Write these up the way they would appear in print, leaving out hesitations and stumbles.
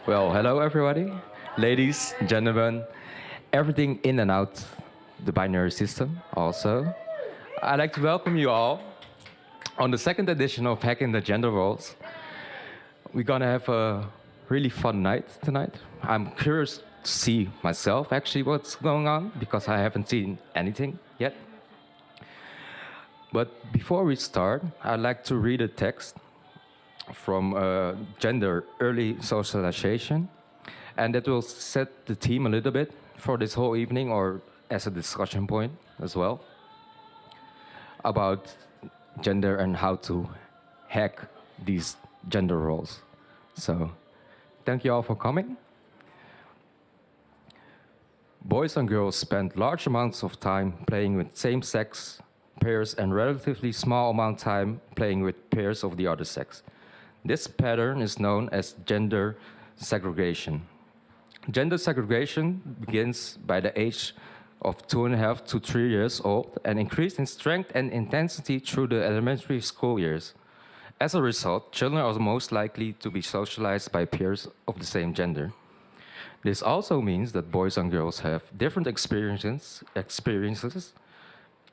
Well, hello everybody, ladies, gentlemen, everything in and out the binary system also. I'd like to welcome you all on the second edition of Hacking the Gender Roles. We're gonna have a really fun night tonight. I'm curious to see myself actually what's going on because I haven't seen anything yet. But before we start, I'd like to read a text from Gender Early Socialization, and that will set the theme a little bit for this whole evening or as a discussion point as well about gender and how to hack these gender roles. So thank you all for coming. Boys and girls spend large amounts of time playing with same-sex pairs and relatively small amount of time playing with pairs of the other sex. This pattern is known as gender segregation. Gender segregation begins by the age of 2.5 to 3 years old and increases in strength and intensity through the elementary school years. As a result, children are most likely to be socialized by peers of the same gender. This also means that boys and girls have different experiences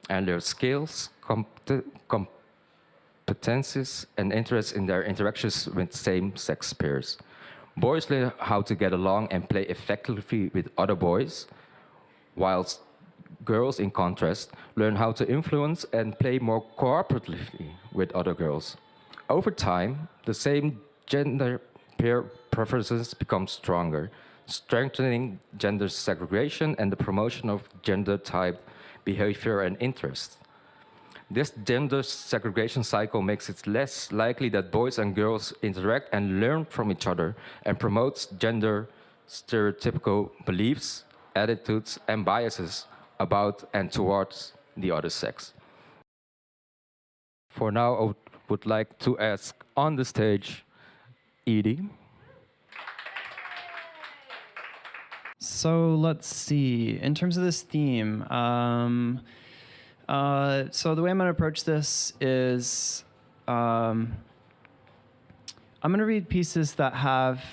and their skills, competencies, and interests in their interactions with same-sex peers. Boys learn how to get along and play effectively with other boys, whilst girls, in contrast, learn how to influence and play more cooperatively with other girls. Over time, the same gender peer preferences become stronger, strengthening gender segregation and the promotion of gender-type behavior and interests. This gender segregation cycle makes it less likely that boys and girls interact and learn from each other and promotes gender stereotypical beliefs, attitudes, and biases about and towards the other sex. For now, I would like to ask on the stage, Edie. So let's see. In terms of this theme, so the way I'm going to approach this is I'm going to read pieces that have...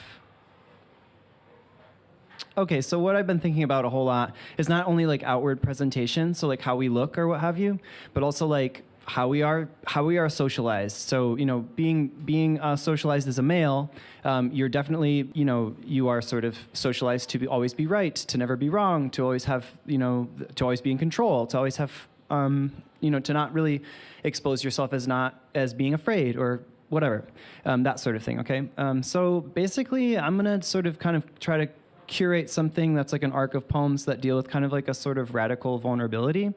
Okay, so what I've been thinking about a whole lot is not only like outward presentation, so like how we look or what have you, but also like how we are socialized. So, you know, being socialized as a male, you're definitely, you know, you are sort of socialized to always be right, to never be wrong, to always have, you know, to always be in control, to always have, you know, to not really expose yourself as being afraid or whatever, that sort of thing, okay? So basically, I'm gonna sort of kind of try to curate something that's like an arc of poems that deal with kind of like a sort of radical vulnerability.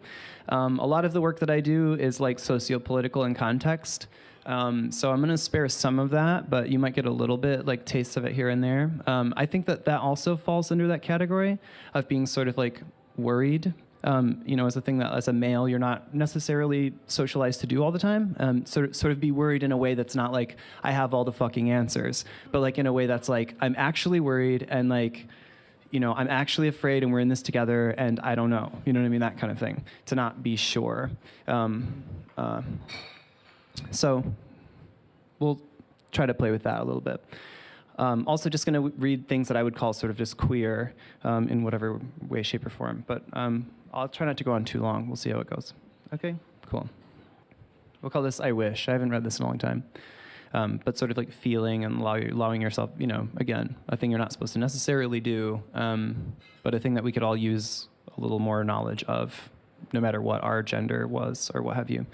A lot of the work that I do is like socio-political in context. So I'm going to spare some of that, but you might get a little bit like taste of it here and there. I think that also falls under that category of being sort of like worried, you know, as a thing that as a male, you're not necessarily socialized to do all the time. Sort of be worried in a way that's not like, I have all the fucking answers, but like in a way that's like, I'm actually worried and like, you know, I'm actually afraid and we're in this together and I don't know. You know what I mean? That kind of thing. To not be sure. So we'll try to play with that a little bit. Also just going to read things that I would call sort of just queer in whatever way, shape, or form. But I'll try not to go on too long. We'll see how it goes. Okay, cool. We'll call this I Wish. I haven't read this in a long time. But sort of like feeling and allowing yourself, you know, again, a thing you're not supposed to necessarily do, but a thing that we could all use a little more knowledge of, no matter what our gender was or what have you.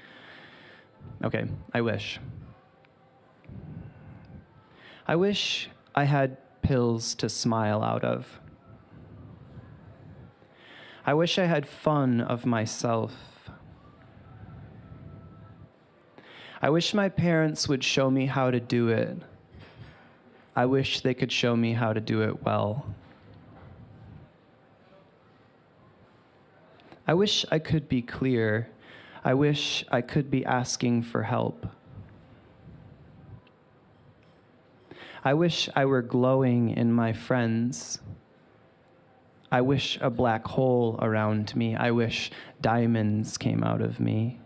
Okay, I wish. I wish I had pills to smile out of. I wish I had fun of myself. I wish my parents would show me how to do it. I wish they could show me how to do it well. I wish I could be clear. I wish I could be asking for help. I wish I were glowing in my friends. I wish a black hole around me. I wish diamonds came out of me.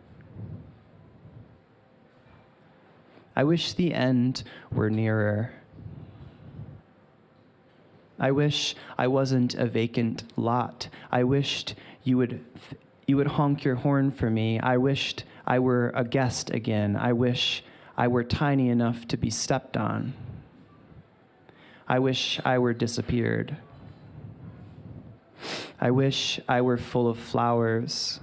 I wish the end were nearer. I wish I wasn't a vacant lot. I wished you would honk your horn for me. I wished I were a guest again. I wish I were tiny enough to be stepped on. I wish I were disappeared. I wish I were full of flowers.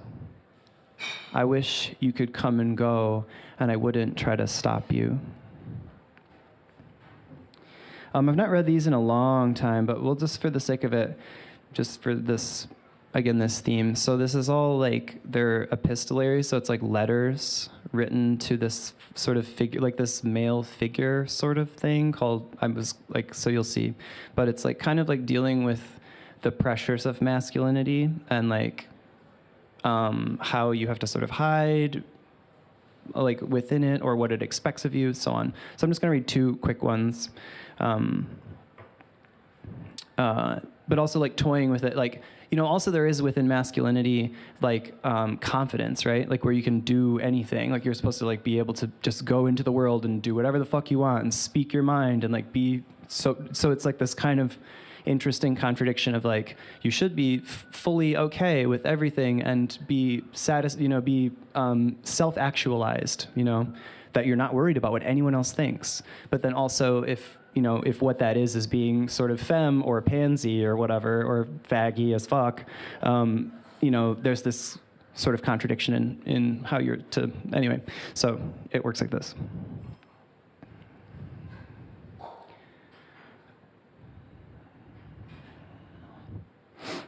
I wish you could come and go, and I wouldn't try to stop you. I've not read these in a long time, but we'll just, for the sake of it, just for this, again, this theme. So this is all like, they're epistolary, so it's like letters written to this sort of figure, like this male figure sort of thing called, so you'll see. But it's like kind of like dealing with the pressures of masculinity and like how you have to sort of hide like within it or what it expects of you, so on. So I'm just gonna read two quick ones. But also like toying with it, like, you know, also there is within masculinity, like confidence, right? Like where you can do anything, like you're supposed to like be able to just go into the world and do whatever the fuck you want and speak your mind and like be, so it's like this kind of interesting contradiction of like, you should be fully okay with everything and be be self-actualized, you know, that you're not worried about what anyone else thinks. But then also if what that is being sort of femme or pansy or whatever, or faggy as fuck, there's this sort of contradiction in how you're to, anyway. So it works like this.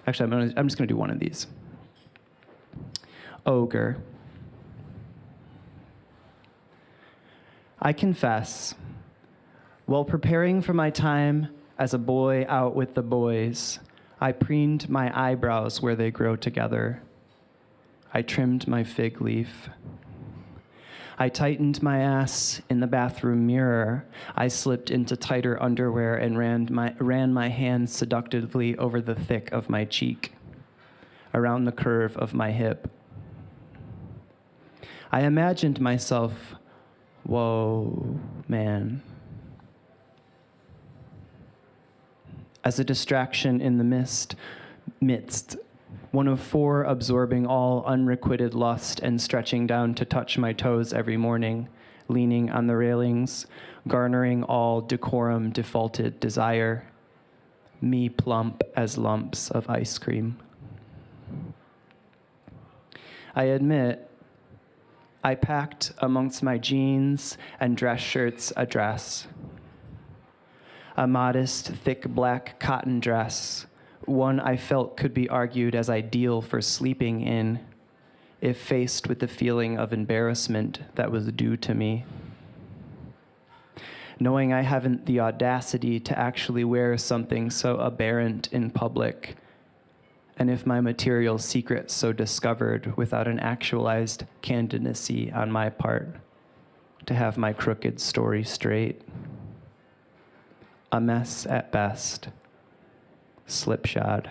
Actually, I'm just gonna do one of these. Ogre. I confess, while preparing for my time as a boy out with the boys, I preened my eyebrows where they grow together. I trimmed my fig leaf. I tightened my ass in the bathroom mirror. I slipped into tighter underwear and ran my hands seductively over the thick of my cheek, around the curve of my hip. I imagined myself, whoa, man, as a distraction in the midst, one of four absorbing all unrequited lust and stretching down to touch my toes every morning, leaning on the railings, garnering all decorum defaulted desire, me plump as lumps of ice cream. I admit, I packed amongst my jeans and dress shirts a dress, a modest, thick black cotton dress, one I felt could be argued as ideal for sleeping in, if faced with the feeling of embarrassment that was due to me. Knowing I haven't the audacity to actually wear something so aberrant in public, and if my material secret so discovered without an actualized candidacy on my part, to have my crooked story straight. A mess at best. Slipshod.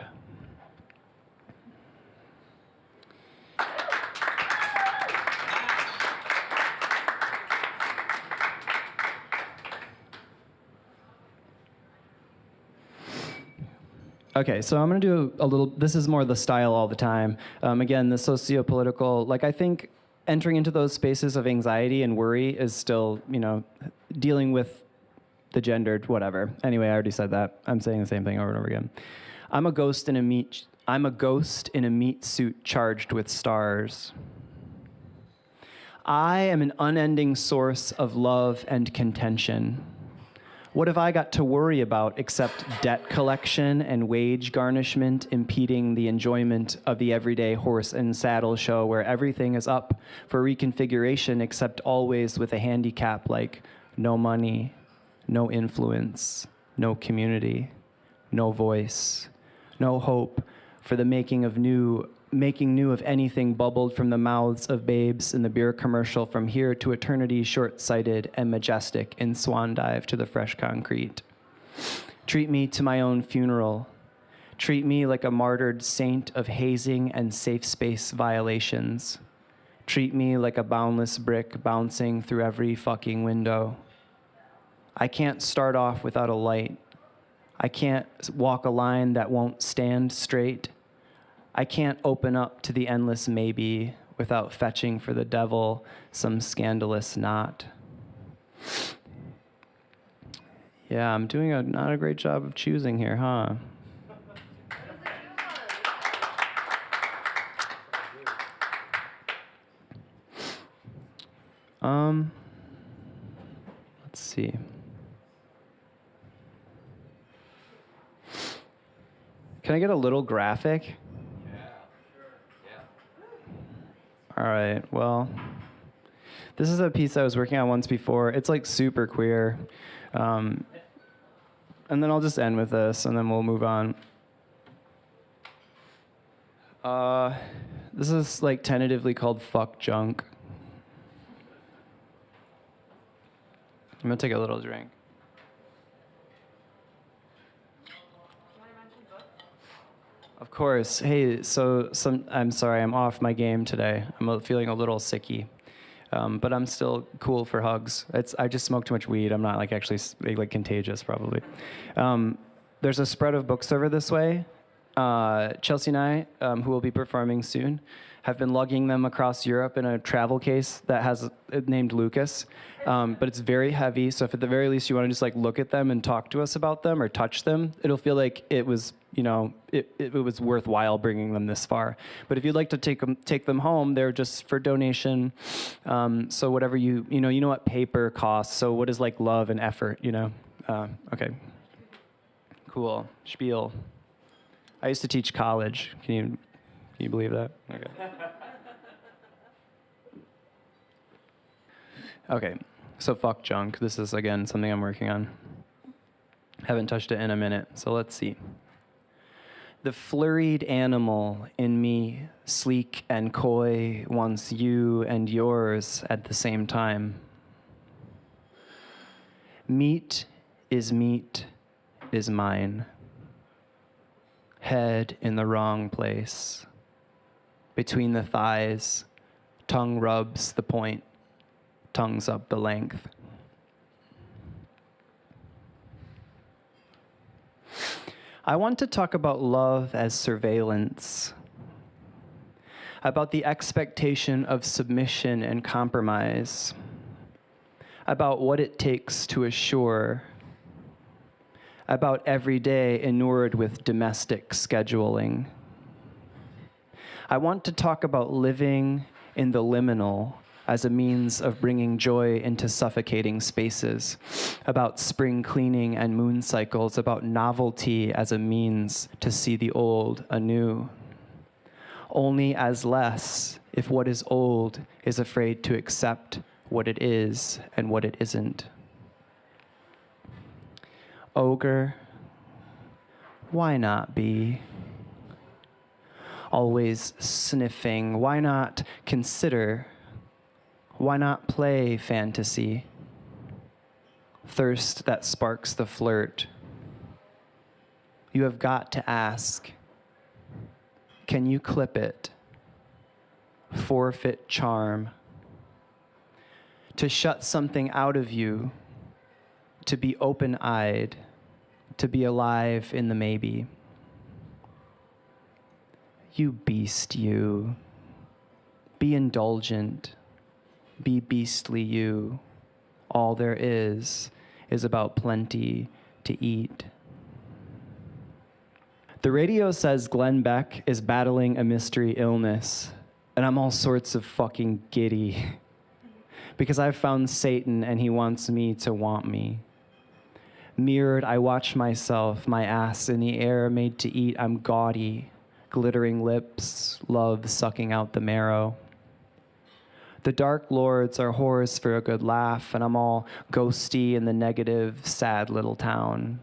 Okay, so I'm going to do a little, this is more the style all the time. Again, the socio-political, like I think entering into those spaces of anxiety and worry is still, dealing with the gendered whatever. Anyway, I already said that. I'm saying the same thing over and over again. I'm a ghost in a meat suit charged with stars. I am an unending source of love and contention. What have I got to worry about except debt collection and wage garnishment impeding the enjoyment of the everyday horse and saddle show where everything is up for reconfiguration except always with a handicap like no money, no influence, no community, no voice, no hope for the making new of anything bubbled from the mouths of babes in the beer commercial from here to eternity, short-sighted and majestic in swan dive to the fresh concrete. Treat me to my own funeral. Treat me like a martyred saint of hazing and safe space violations. Treat me like a boundless brick bouncing through every fucking window. I can't start off without a light. I can't walk a line that won't stand straight. I can't open up to the endless maybe without fetching for the devil some scandalous knot. Yeah, I'm doing not a great job of choosing here, huh? Let's see. Can I get a little graphic? Yeah, sure. Yeah. All right, well, this is a piece I was working on once before. It's like super queer. And then I'll just end with this, and then we'll move on. This is like tentatively called Fuck Junk. I'm gonna take a little drink. Of course. Hey, I'm sorry, I'm off my game today. I'm feeling a little sicky, but I'm still cool for hugs. I just smoked too much weed. I'm not like actually like contagious probably. There's a spread of books over this way. Chelsea and I, who will be performing soon, have been lugging them across Europe in a travel case that has named Lucas, but it's very heavy. So if at the very least you want to just like look at them and talk to us about them or touch them, it'll feel like it was, it was worthwhile bringing them this far. But if you'd like to take them home, they're just for donation. So whatever you know what paper costs. So what is like love and effort, Okay. Cool. Spiel. I used to teach college. Can you believe that? Okay. Okay, so fuck junk. This is, again, something I'm working on. Haven't touched it in a minute, so let's see. The flurried animal in me, sleek and coy, wants you and yours at the same time. Meat is mine. Head in the wrong place. Between the thighs, tongue rubs the point, tongues up the length. I want to talk about love as surveillance, about the expectation of submission and compromise, about what it takes to assure, about every day inured with domestic scheduling. I want to talk about living in the liminal as a means of bringing joy into suffocating spaces, about spring cleaning and moon cycles, about novelty as a means to see the old anew. Only as less if what is old is afraid to accept what it is and what it isn't. Ogre, why not be? Always sniffing, why not consider? Why not play fantasy? Thirst that sparks the flirt. You have got to ask, can you clip it? Forfeit charm. To shut something out of you, to be open-eyed, to be alive in the maybe. You beast, you. Be indulgent. Be beastly, you. All there is about plenty to eat. The radio says Glenn Beck is battling a mystery illness, and I'm all sorts of fucking giddy. Because I've found Satan and he wants me to want me. Mirrored, I watch myself, my ass in the air, made to eat. I'm gaudy. Glittering lips, love sucking out the marrow. The dark lords are whores for a good laugh, and I'm all ghosty in the negative, sad little town.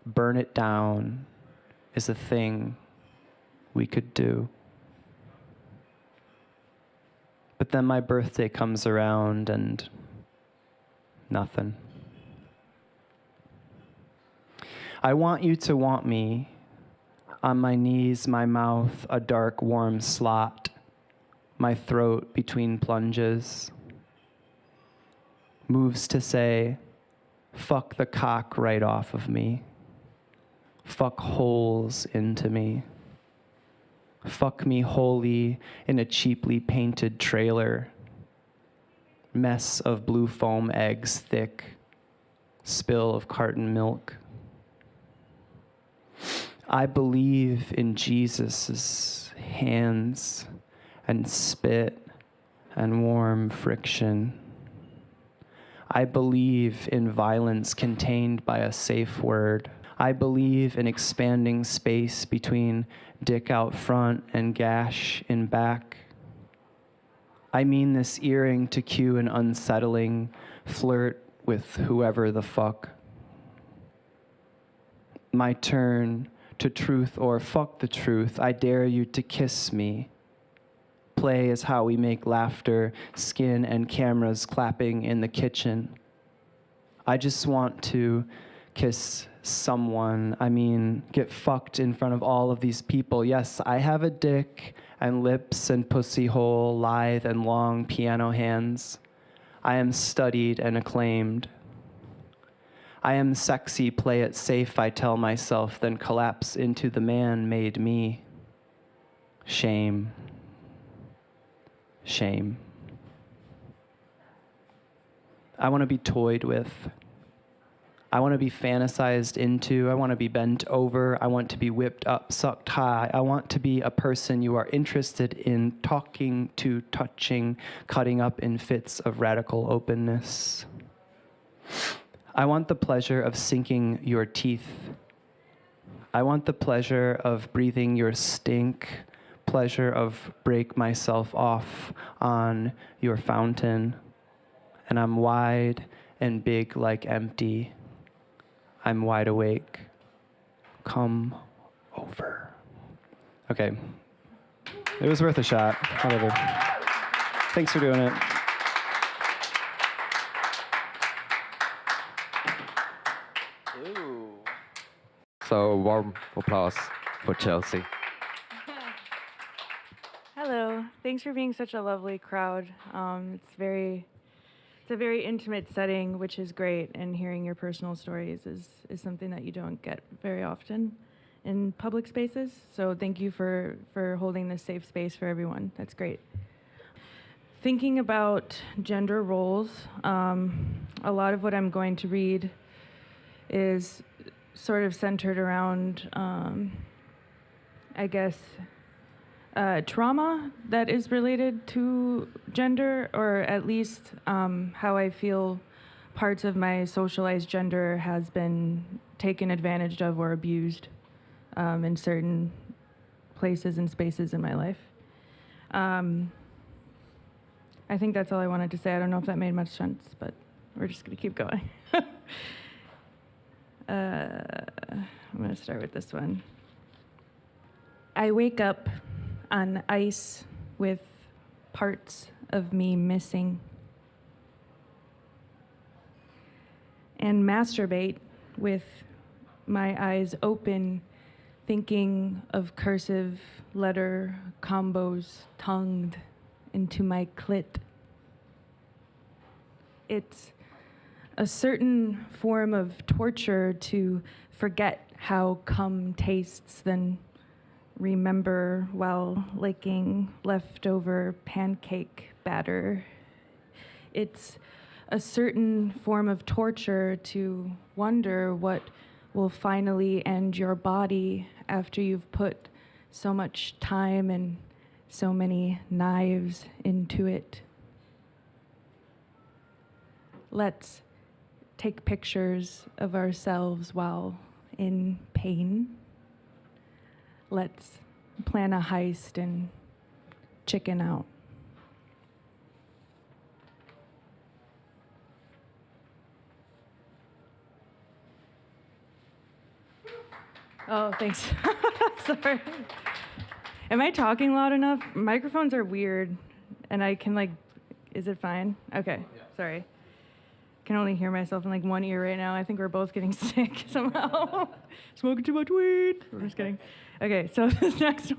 Burn it down is a thing we could do. But then my birthday comes around and nothing. I want you to want me. On my knees, my mouth, a dark, warm slot, my throat between plunges. Moves to say, Fuck the cock right off of me. Fuck holes into me. Fuck me wholly in a cheaply painted trailer. Mess of blue foam eggs thick. Spill of carton milk. I believe in Jesus' hands and spit and warm friction. I believe in violence contained by a safe word. I believe in expanding space between dick out front and gash in back. I mean this earring to cue an unsettling flirt with whoever the fuck. My turn to truth or fuck the truth. I dare you to kiss me. Play is how we make laughter, skin and cameras clapping in the kitchen. I just want to kiss someone. I mean, get fucked in front of all of these people. Yes, I have a dick and lips and pussy hole, lithe and long piano hands. I am studied and acclaimed. I am sexy, play it safe, I tell myself, then collapse into the man made me. Shame. Shame. I want to be toyed with. I want to be fantasized into. I want to be bent over. I want to be whipped up, sucked high. I want to be a person you are interested in, talking to, touching, cutting up in fits of radical openness. I want the pleasure of sinking your teeth. I want the pleasure of breathing your stink, pleasure of break myself off on your fountain. And I'm wide and big like empty. I'm wide awake. Come over. Okay. It was worth a shot. Whatever. Thanks for doing it. So warm applause for Chelsea. Hello. Thanks for being such a lovely crowd. It's a very intimate setting, which is great, and hearing your personal stories is something that you don't get very often in public spaces. So thank you for holding this safe space for everyone. That's great. Thinking about gender roles, a lot of what I'm going to read is sort of centered around, I guess, trauma that is related to gender, or at least how I feel parts of my socialized gender has been taken advantage of or abused in certain places and spaces in my life. I think that's all I wanted to say. I don't know if that made much sense, but we're just going to keep going. I'm going to start with this one. I wake up on ice with parts of me missing, and masturbate with my eyes open, thinking of cursive letter combos tongued into my clit. It's a certain form of torture to forget how cum tastes, then remember while licking leftover pancake batter. It's a certain form of torture to wonder what will finally end your body after you've put so much time and so many knives into it. Let's take pictures of ourselves while in pain. Let's plan a heist and chicken out. Oh, thanks. Sorry. Am I talking loud enough? Microphones are weird, and I can is it fine? Okay, yeah. Sorry. Can only hear myself in one ear right now. I think we're both getting sick somehow. Smoking too much weed. I'm just kidding. Okay, so this next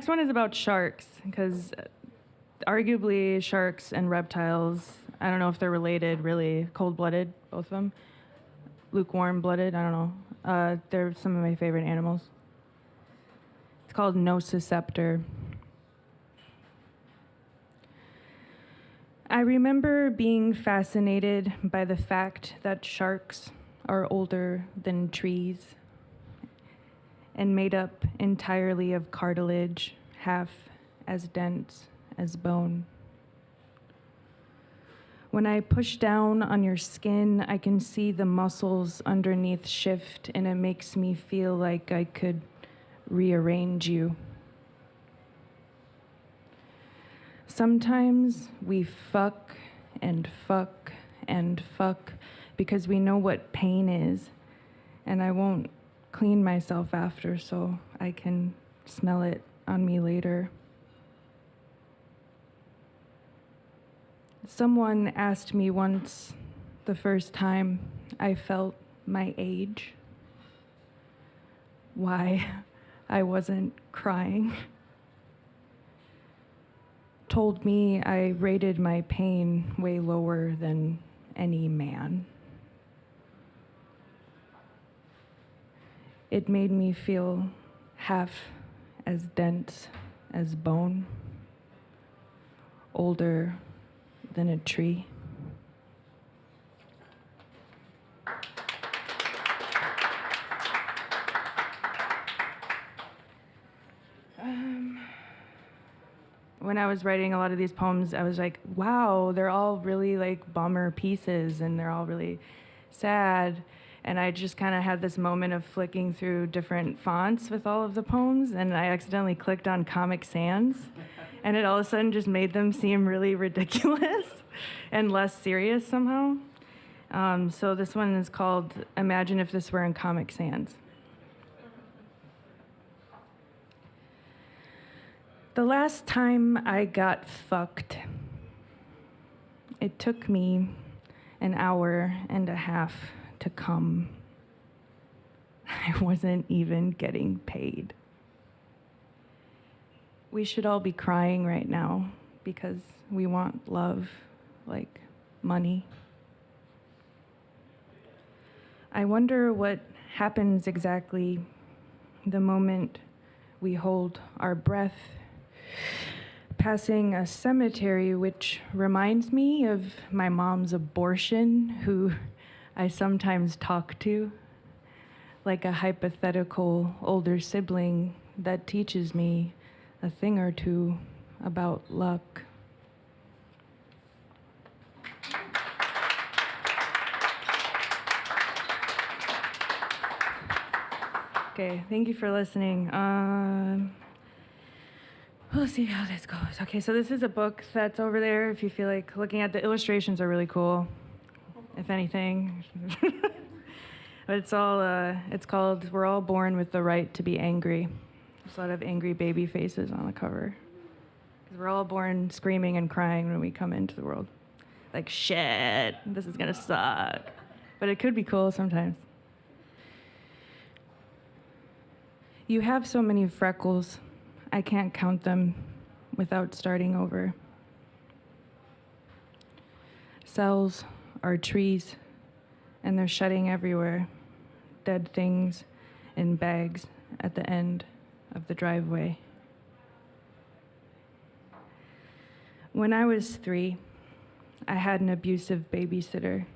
one is about sharks, because arguably sharks and reptiles I don't know if they're related, really. Cold-blooded, both of them. Lukewarm-blooded, I don't know. They're some of my favorite animals. It's called nociceptor. I remember being fascinated by the fact that sharks are older than trees and made up entirely of cartilage, half as dense as bone. When I push down on your skin, I can see the muscles underneath shift, and it makes me feel like I could rearrange you. Sometimes we fuck and fuck and fuck because we know what pain is, and I won't clean myself after so I can smell it on me later. Someone asked me once the first time I felt my age, why I wasn't crying. Told me I rated my pain way lower than any man. It made me feel half as dense as bone, older than a tree. When I was writing a lot of these poems, I was like, wow, they're all really like bummer pieces and they're all really sad. And I just kind of had this moment of flicking through different fonts with all of the poems, and I accidentally clicked on Comic Sans, and it all of a sudden just made them seem really ridiculous and less serious somehow. So this one is called Imagine If This Were in Comic Sans. The last time I got fucked, it took me an hour and a half to come. I wasn't even getting paid. We should all be crying right now because we want love like money. I wonder what happens exactly the moment we hold our breath passing a cemetery, which reminds me of my mom's abortion, who I sometimes talk to, like a hypothetical older sibling that teaches me a thing or two about luck. Okay, thank you for listening. We'll see how this goes. Okay, so this is a book that's over there if you feel like looking at the illustrations are really cool, if anything. But it's called We're All Born with the Right to Be Angry. There's a lot of angry baby faces on the cover. Because we're all born screaming and crying when we come into the world. Like, shit, this is gonna suck. But it could be cool sometimes. You have so many freckles, I can't count them without starting over. Cells are trees, and they're shedding everywhere. Dead things in bags at the end of the driveway. When I was 3, I had an abusive babysitter.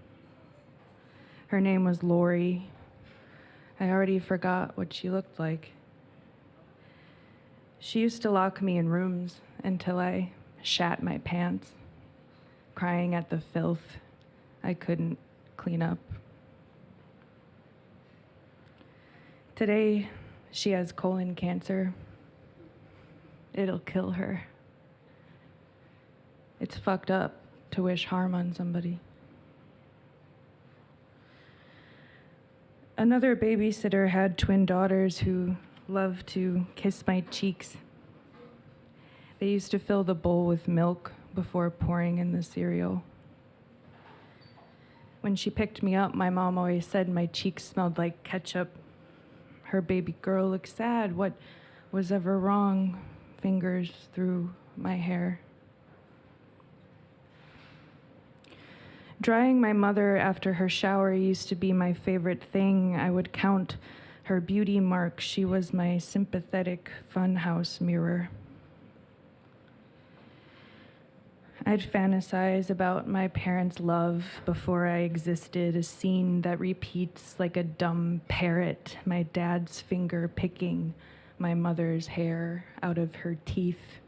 Her name was Lori. I already forgot what she looked like. She used to lock me in rooms until I shat my pants, crying at the filth I couldn't clean up. Today, she has colon cancer. It'll kill her. It's fucked up to wish harm on somebody. Another babysitter had twin daughters who loved to kiss my cheeks. They used to fill the bowl with milk before pouring in the cereal. When she picked me up, my mom always said my cheeks smelled like ketchup. Her baby girl looked sad. What was ever wrong? Fingers through my hair. Drying my mother after her shower used to be my favorite thing. I would count her beauty marks. She was my sympathetic funhouse mirror. I'd fantasize about my parents' love before I existed, a scene that repeats like a dumb parrot, my dad's finger picking my mother's hair out of her teeth.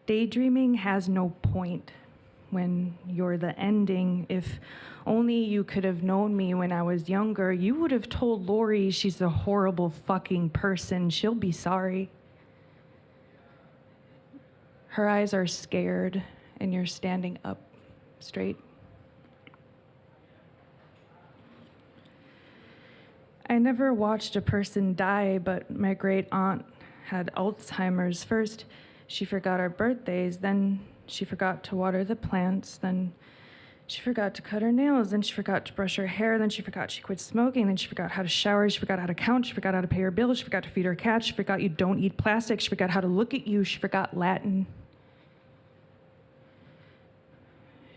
Daydreaming has no point when you're the ending. If only you could have known me when I was younger, you would have told Lori she's a horrible fucking person. She'll be sorry. Her eyes are scared, and you're standing up straight. I never watched a person die, but my great aunt had Alzheimer's. First, she forgot our birthdays, then she forgot to water the plants, then she forgot to cut her nails, then she forgot to brush her hair, then she forgot she quit smoking, then she forgot how to shower, she forgot how to count, she forgot how to pay her bills, she forgot to feed her cat, she forgot you don't eat plastic, she forgot how to look at you, she forgot Latin.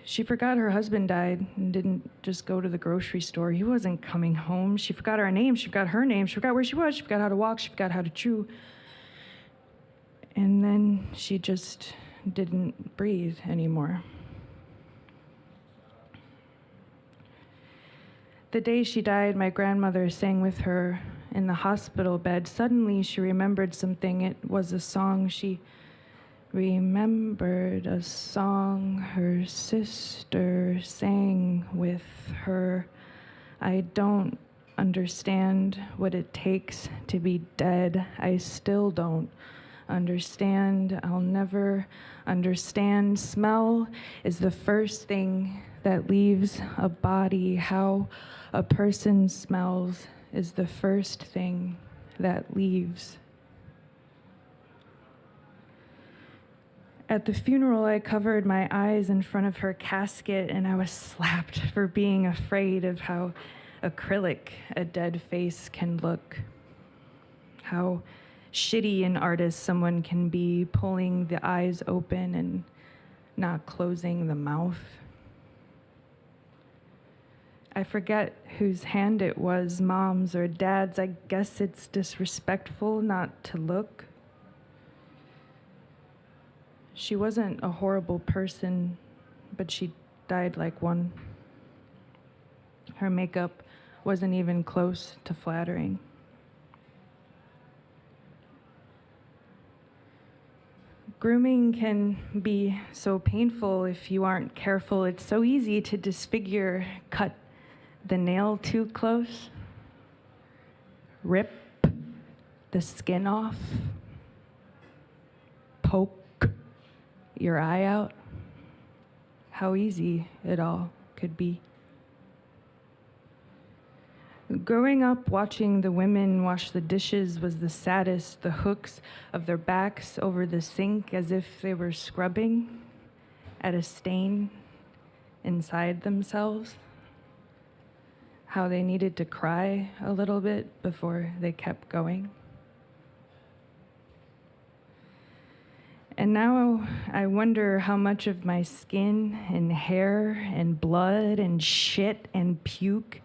She forgot her husband died and didn't just go to the grocery store. He wasn't coming home. She forgot our name. She forgot her name. She forgot where she was. She forgot how to walk. She forgot how to chew. And then she just didn't breathe anymore. The day she died, my grandmother sang with her in the hospital bed. Suddenly, she remembered something. It was a song. She remembered a song her sister sang with her. I don't understand what it takes to be dead. I still don't understand. I'll never understand. Smell is the first thing that leaves a body. How a person smells is the first thing that leaves. At the funeral, I covered my eyes in front of her casket, and I was slapped for being afraid of how acrylic a dead face can look. How shitty an artist someone can be, pulling the eyes open and not closing the mouth. I forget whose hand it was, mom's or dad's. I guess it's disrespectful not to look. She wasn't a horrible person, but she died like one. Her makeup wasn't even close to flattering. Grooming can be so painful if you aren't careful. It's so easy to disfigure, cut the nail too close, rip the skin off, poke your eye out. How easy it all could be. Growing up, watching the women wash the dishes was the saddest. The hooks of their backs over the sink as if they were scrubbing at a stain inside themselves. How they needed to cry a little bit before they kept going. And now I wonder how much of my skin and hair and blood and shit and puke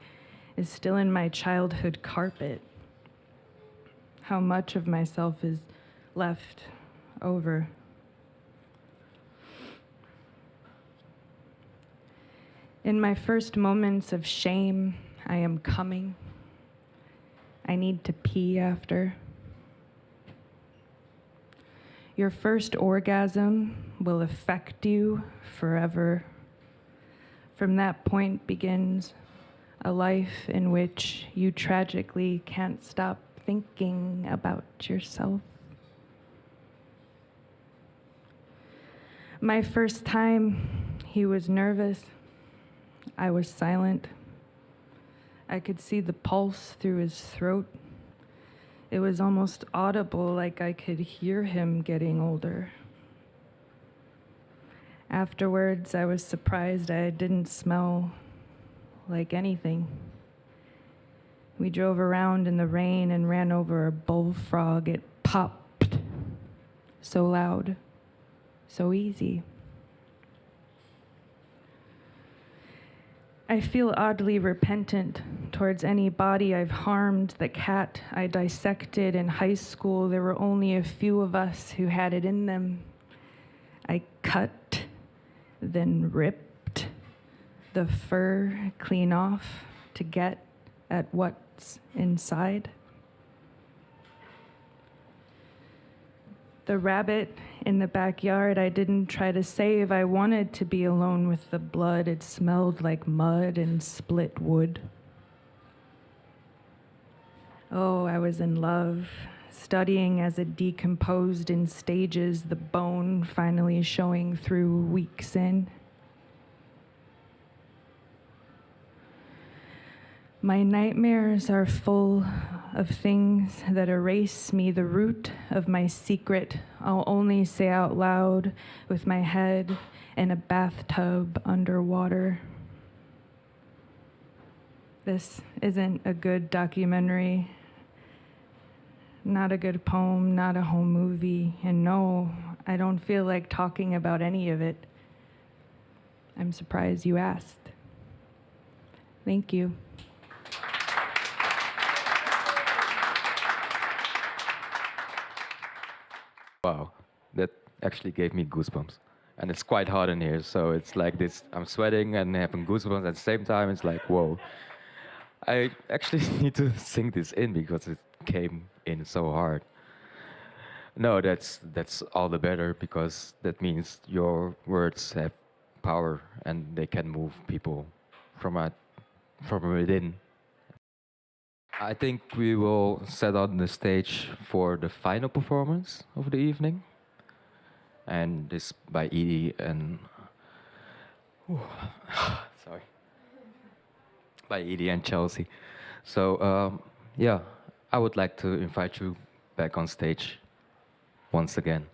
is still in my childhood carpet. How much of myself is left over. In my first moments of shame, I am coming. I need to pee after. Your first orgasm will affect you forever. From that point begins a life in which you tragically can't stop thinking about yourself. My first time, he was nervous. I was silent. I could see the pulse through his throat. It was almost audible, like I could hear him getting older. Afterwards, I was surprised I didn't smell like anything. We drove around in the rain and ran over a bullfrog. It popped so loud, so easy. I feel oddly repentant towards any body I've harmed. The cat I dissected in high school, there were only a few of us who had it in them. I cut, then ripped the fur clean off to get at what's inside. The rabbit in the backyard I didn't try to save. I wanted to be alone with the blood. It smelled like mud and split wood. Oh, I was in love, studying as it decomposed in stages, the bone finally showing through weeks in. My nightmares are full of things that erase me. The root of my secret I'll only say out loud with my head in a bathtub underwater. This isn't a good documentary, not a good poem, not a home movie, and no, I don't feel like talking about any of it. I'm surprised you asked. Thank you. Wow, that actually gave me goosebumps. And it's quite hot in here, so it's like this, I'm sweating and having goosebumps at the same time. It's like, whoa. I actually need to sink this in because it came in so hard. No, that's all the better because that means your words have power and they can move people from within. I think we will set on the stage for the final performance of the evening. And this by Edie and sorry, by Edie and Chelsea. So yeah, I would like to invite you back on stage once again.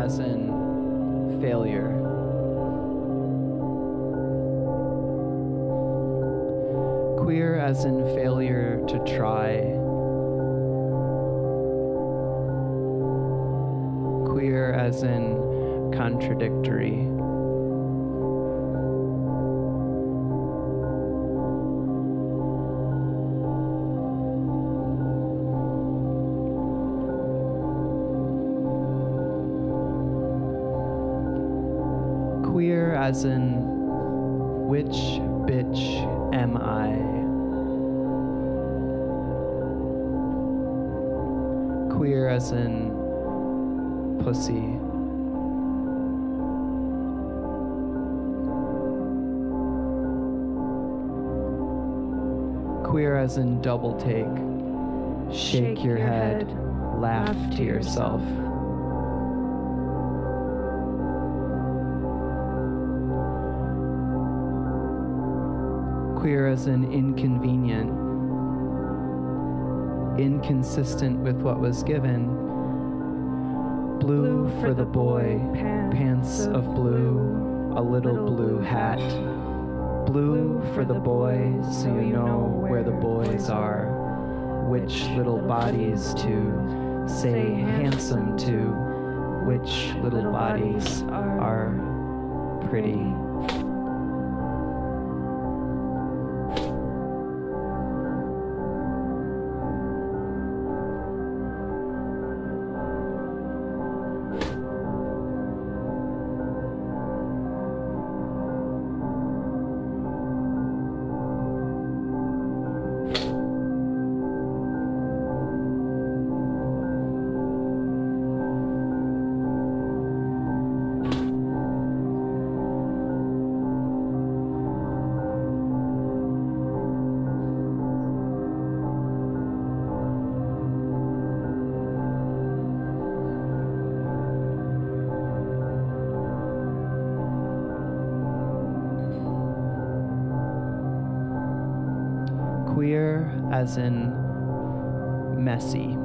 as in failure. Queer as in failure to try. Queer as in contradictory. Queer as in which bitch am I? Queer as in pussy. Queer as in double take. Shake your head, laugh to yourself. Queer as in inconvenient, inconsistent with what was given. Blue for the boy, pants of blue, a little blue hat. Blue for the boy, so you know where the boys are, which little bodies to say handsome to, which little bodies are pretty. Queer as in messy.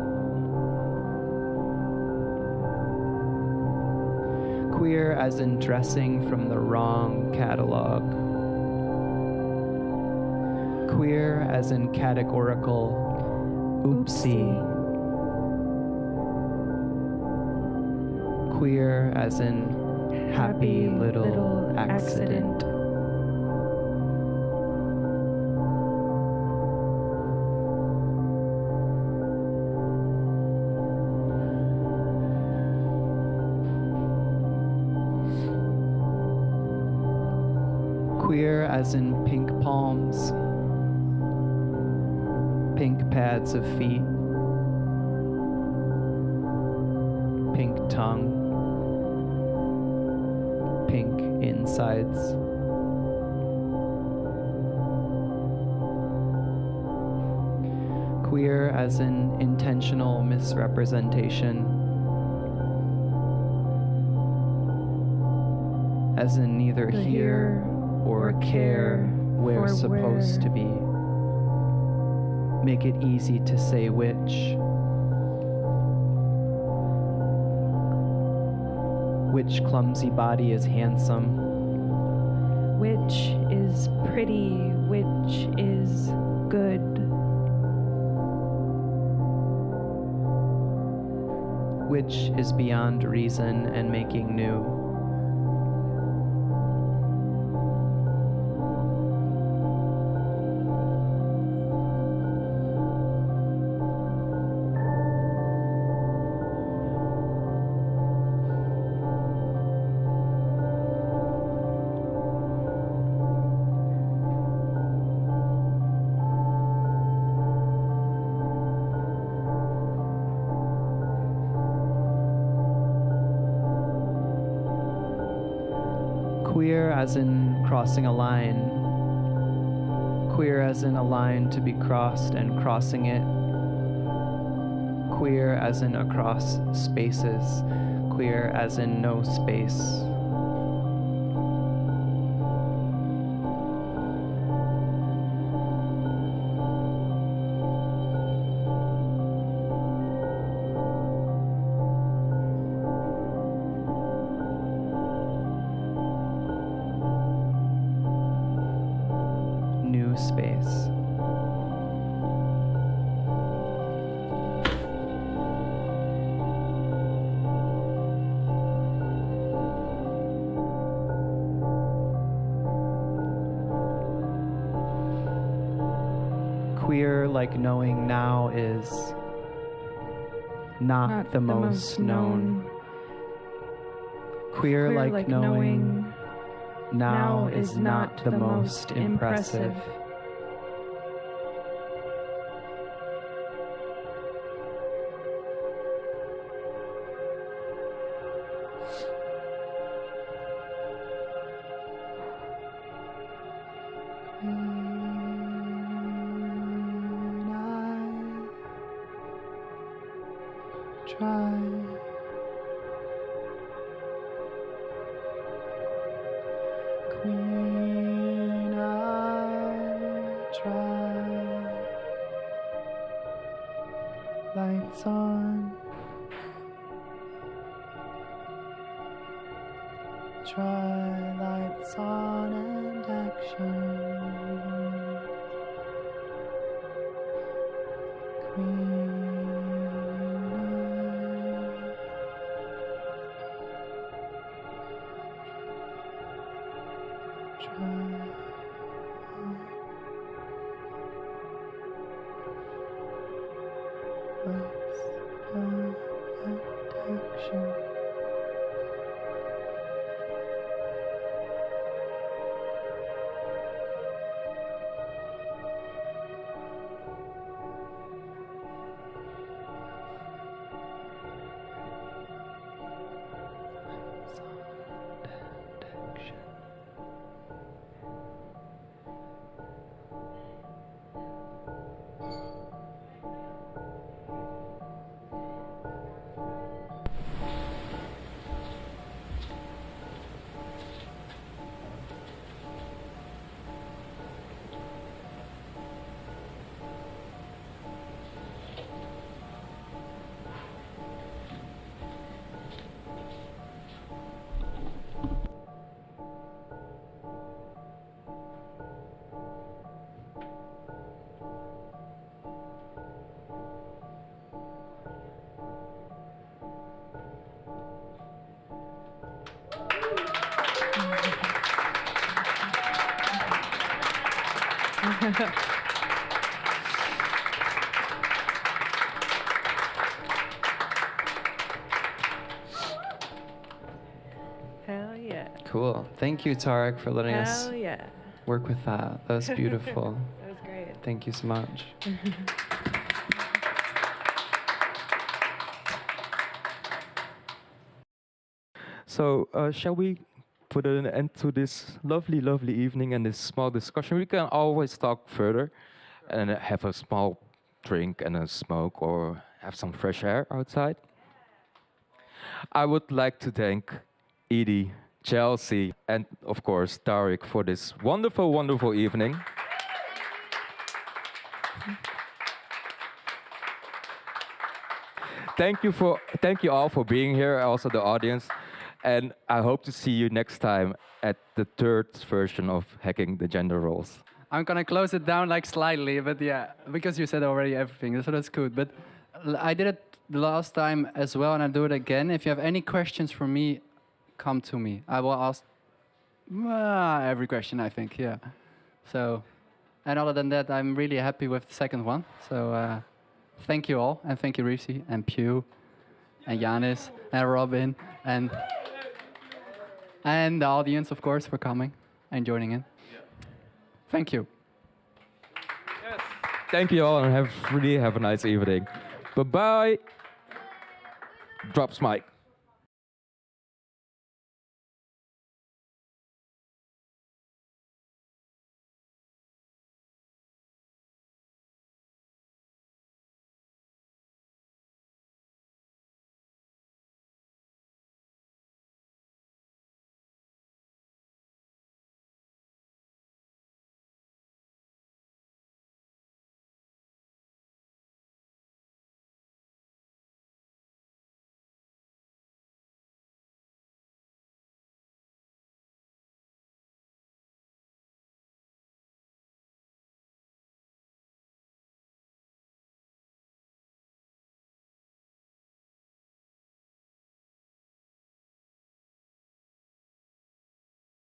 Queer as in dressing from the wrong catalog. Queer as in categorical oopsie. Queer as in happy little accident. Queer as in pink palms, pink pads of feet, pink tongue, pink insides. Queer as in intentional misrepresentation, as in neither here or care where supposed to be. Make it easy to say which. Which clumsy body is handsome? Which is pretty? Which is good? Which is beyond reason and making new? Queer as in crossing a line. Queer as in a line to be crossed and crossing it. Queer as in across spaces. Queer as in no space. New space. Queer like knowing now is not the most known. Queer like knowing now is not the most impressive. try. Queen, I try. Lights on. Try lights on and action. Hell yeah. Cool. Thank you, Tarik, for letting us Hell yeah. work with that. That was beautiful. That was great. Thank you so much. So, shall we put an end to this lovely, lovely evening and this small discussion? We can always talk further and have a small drink and a smoke or have some fresh air outside. I would like to thank Edie, Chelsea, and of course Tarik for this wonderful, wonderful evening. Thank you all for being here, also the audience. And I hope to see you next time at the third version of Hacking the Gender Roles. I'm gonna close it down like slightly, but yeah, because you said already everything, so that's good. But I did it the last time as well, and I'll do it again. If you have any questions for me, come to me. I will ask every question, I think, yeah. So, and other than that, I'm really happy with the second one. So, thank you all, and thank you, Risi, and Pew, and Janis, and Robin, and the audience, of course, for coming and joining in. Thank you. Yes. Thank you all, and have a nice evening. Bye-bye. Drops mic.